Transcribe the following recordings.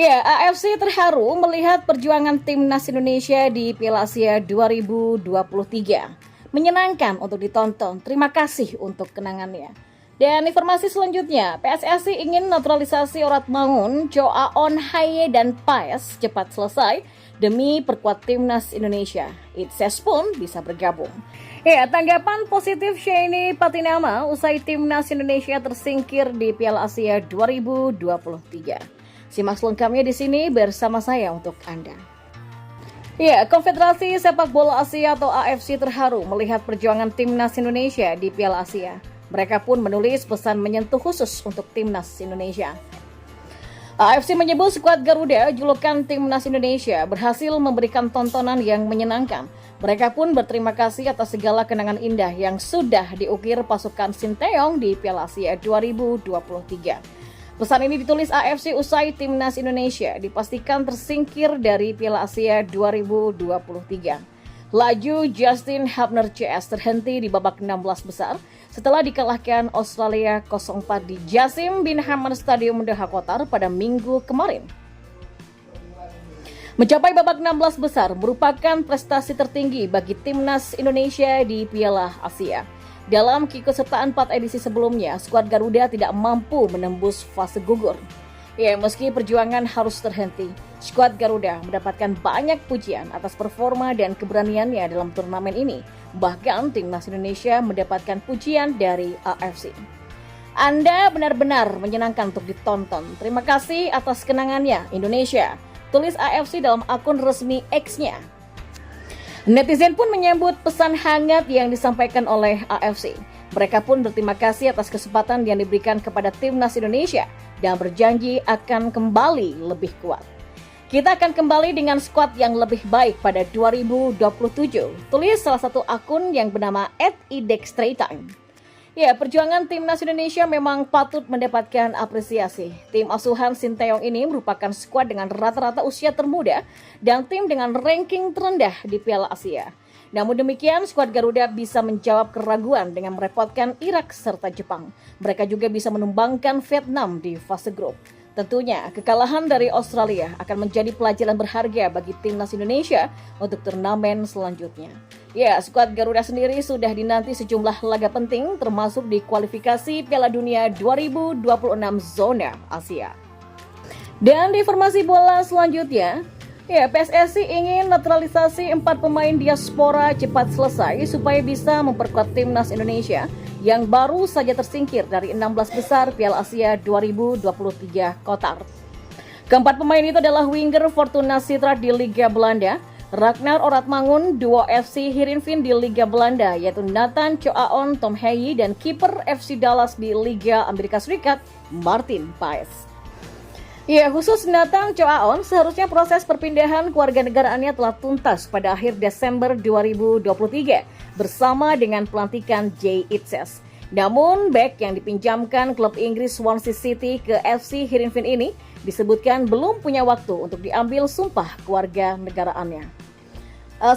Ya, AFC terharu melihat perjuangan timnas Indonesia di Piala Asia 2023. Menyenangkan untuk ditonton. Terima kasih untuk kenangannya. Dan informasi selanjutnya, PSSI ingin naturalisasi Orat Mangun, Joaon Haye dan Paes cepat selesai demi perkuat timnas Indonesia. Itses pun bisa bergabung. Ya, tanggapan positif Sheini Patinama usai timnas Indonesia tersingkir di Piala Asia 2023. Simak selengkapnya di sini bersama saya untuk Anda. Ya, Konfederasi Sepak Bola Asia atau AFC terharu melihat perjuangan timnas Indonesia di Piala Asia. Mereka pun menulis pesan menyentuh khusus untuk timnas Indonesia. AFC menyebut skuad Garuda, julukan timnas Indonesia, berhasil memberikan tontonan yang menyenangkan. Mereka pun berterima kasih atas segala kenangan indah yang sudah diukir pasukan Sinteyong di Piala Asia 2023. Pesan ini ditulis AFC usai timnas Indonesia dipastikan tersingkir dari Piala Asia 2023. Laju Justin Hubner CS terhenti di babak 16 besar setelah dikalahkan Australia 0-4 di Jassim bin Hamad Stadium Doha Qatar pada Minggu kemarin. Mencapai babak 16 besar merupakan prestasi tertinggi bagi timnas Indonesia di Piala Asia. Dalam keikutsertaan 4 edisi sebelumnya, skuad Garuda tidak mampu menembus fase gugur. Ya, meski perjuangan harus terhenti, skuad Garuda mendapatkan banyak pujian atas performa dan keberaniannya dalam turnamen ini. Bahkan timnas Indonesia mendapatkan pujian dari AFC. Anda benar-benar menyenangkan untuk ditonton. Terima kasih atas kenangannya, Indonesia. Tulis AFC dalam akun resmi X-nya. Netizen pun menyambut pesan hangat yang disampaikan oleh AFC. Mereka pun berterima kasih atas kesempatan yang diberikan kepada timnas Indonesia dan berjanji akan kembali lebih kuat. Kita akan kembali dengan skuad yang lebih baik pada 2027. Tulis salah satu akun yang bernama @idextraytime. Ya, perjuangan timnas Indonesia memang patut mendapatkan apresiasi. Tim asuhan Sinteyong ini merupakan skuad dengan rata-rata usia termuda dan tim dengan ranking terendah di Piala Asia. Namun demikian, skuad Garuda bisa menjawab keraguan dengan merepotkan Irak serta Jepang. Mereka juga bisa menumbangkan Vietnam di fase grup. Tentunya, kekalahan dari Australia akan menjadi pelajaran berharga bagi timnas Indonesia untuk turnamen selanjutnya. Ya, skuad Garuda sendiri sudah dinanti sejumlah laga penting termasuk di kualifikasi Piala Dunia 2026 zona Asia. Dan di informasi bola selanjutnya, ya, PSSI ingin naturalisasi 4 pemain diaspora cepat selesai supaya bisa memperkuat timnas Indonesia yang baru saja tersingkir dari 16 besar Piala Asia 2023 Qatar. Keempat pemain itu adalah winger Fortuna Sittard di Liga Belanda, Ragnar Orat Mangun, duo FC Heerenveen di Liga Belanda, yaitu Nathan Joaon Tom Haye, dan kiper FC Dallas di Liga Amerika Serikat, Martin Paes. Ya, khusus Nathan Joaon, seharusnya proses perpindahan kewarganegaraannya telah tuntas pada akhir Desember 2023 bersama dengan pelantikan Jay Itses. Namun, bek yang dipinjamkan klub Inggris Swansea City ke FC Heerenveen ini disebutkan belum punya waktu untuk diambil sumpah kewarganegaraannya.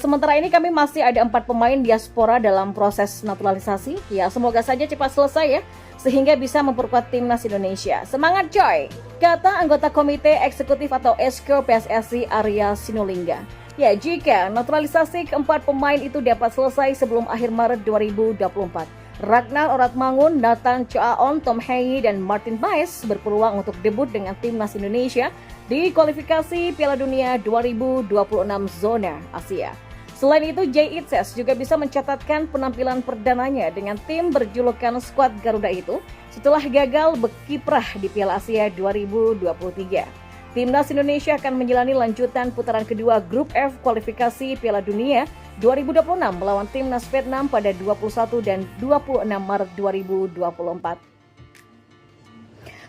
Sementara ini kami masih ada 4 pemain diaspora dalam proses naturalisasi. Ya, semoga saja cepat selesai ya, sehingga bisa memperkuat timnas Indonesia. Semangat coy, kata anggota komite eksekutif atau EXCO PSSI Arya Sinulinga. Ya, jika naturalisasi keempat pemain itu dapat selesai sebelum akhir Maret 2024, Ragnar Orat Mangun, Nathan Joaon, Tom Haye, dan Martin Paes berpeluang untuk debut dengan timnas Indonesia di kualifikasi Piala Dunia 2026 zona Asia. Selain itu, Jay Itses juga bisa mencatatkan penampilan perdananya dengan tim berjulukan skuad Garuda itu setelah gagal berkiprah di Piala Asia 2023. Timnas Indonesia akan menjalani lanjutan putaran kedua Grup F kualifikasi Piala Dunia 2026 melawan timnas Vietnam pada 21 dan 26 Maret 2024.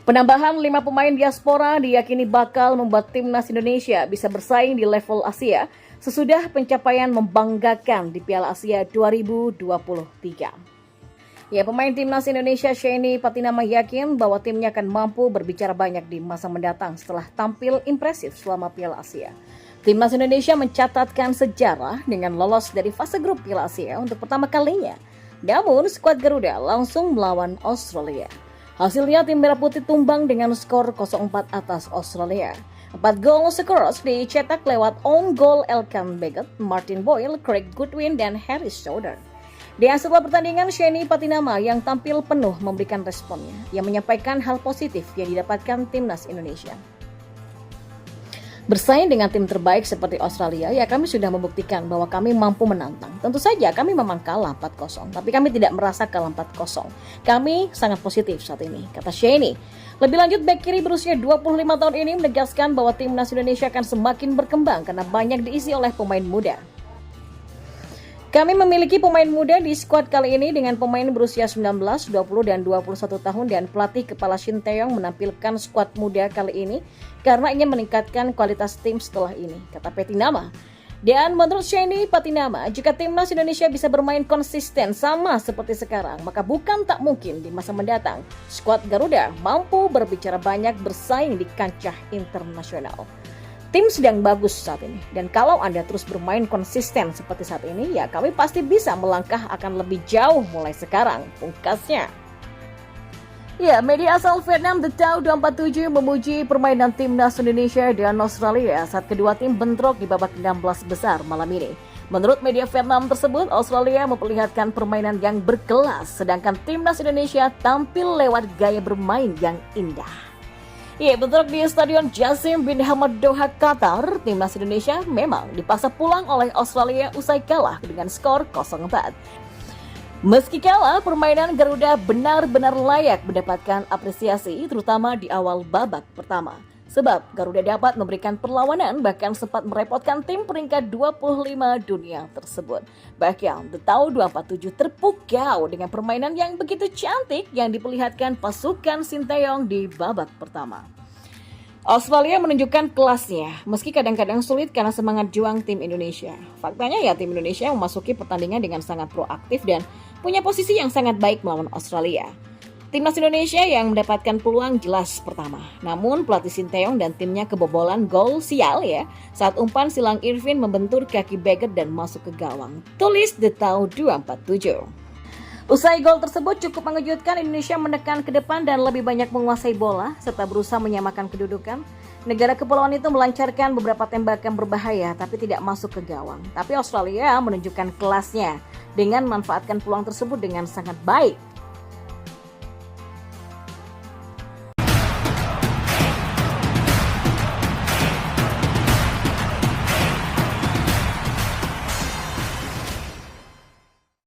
Penambahan 5 pemain diaspora diyakini bakal membuat timnas Indonesia bisa bersaing di level Asia sesudah pencapaian membanggakan di Piala Asia 2023. Ya, pemain timnas Indonesia Sheini Patinama yakin bahwa timnya akan mampu berbicara banyak di masa mendatang setelah tampil impresif selama Piala Asia. Timnas Indonesia mencatatkan sejarah dengan lolos dari fase grup Piala Asia untuk pertama kalinya. Namun, skuad Garuda langsung melawan Australia. Hasilnya tim Merah Putih tumbang dengan skor 0-4 atas Australia. 4 gol Scores dicetak lewat own goal Elkan Beget, Martin Boyle, Craig Goodwin, dan Harry Southern. Di sebuah pertandingan, Sheni Patinama yang tampil penuh memberikan responnya. Ia menyampaikan hal positif yang didapatkan timnas Indonesia. Bersaing dengan tim terbaik seperti Australia, ya kami sudah membuktikan bahwa kami mampu menantang. Tentu saja kami memang kalah 4-0, tapi kami tidak merasa kalah 4-0. Kami sangat positif saat ini, kata Sheni. Lebih lanjut, bek kiri berusia 25 tahun ini menegaskan bahwa timnas Indonesia akan semakin berkembang karena banyak diisi oleh pemain muda. Kami memiliki pemain muda di skuad kali ini dengan pemain berusia 19, 20, dan 21 tahun dan pelatih kepala Shin Tae-yong menampilkan skuad muda kali ini karena ingin meningkatkan kualitas tim setelah ini, kata Patinama. Dan menurut Sheni Patinama, jika timnas Indonesia bisa bermain konsisten sama seperti sekarang, maka bukan tak mungkin di masa mendatang skuad Garuda mampu berbicara banyak bersaing di kancah internasional. Tim sedang bagus saat ini, dan kalau Anda terus bermain konsisten seperti saat ini, ya kami pasti bisa melangkah akan lebih jauh mulai sekarang, pungkasnya. Ya, media asal Vietnam The Tao 247 memuji permainan timnas Indonesia dan Australia saat kedua tim bentrok di babak 16 besar malam ini. Menurut media Vietnam tersebut, Australia memperlihatkan permainan yang berkelas, sedangkan timnas Indonesia tampil lewat gaya bermain yang indah. Ya, bentrok di Stadion Jassim bin Hamad Doha, Qatar, timnas Indonesia memang dipaksa pulang oleh Australia usai kalah dengan skor 0-4. Meski kalah, permainan Garuda benar-benar layak mendapatkan apresiasi, terutama di awal babak pertama. Sebab Garuda dapat memberikan perlawanan, bahkan sempat merepotkan tim peringkat 25 dunia tersebut. Bahkan The Tao 247 terpukau dengan permainan yang begitu cantik yang diperlihatkan pasukan Shin Tae-yong di babak pertama. Australia menunjukkan kelasnya, meski kadang-kadang sulit karena semangat juang tim Indonesia. Faktanya ya, tim Indonesia memasuki pertandingan dengan sangat proaktif dan punya posisi yang sangat baik melawan Australia. Timnas Indonesia yang mendapatkan peluang jelas pertama. Namun pelatih Shin Tae-yong dan timnya kebobolan gol sial ya saat umpan silang Irvin membentur kaki Beget dan masuk ke gawang. Tulis The Tao 247. Usai gol tersebut cukup mengejutkan, Indonesia menekan ke depan dan lebih banyak menguasai bola serta berusaha menyamakan kedudukan. Negara kepulauan itu melancarkan beberapa tembakan berbahaya tapi tidak masuk ke gawang. Tapi Australia menunjukkan kelasnya dengan memanfaatkan peluang tersebut dengan sangat baik.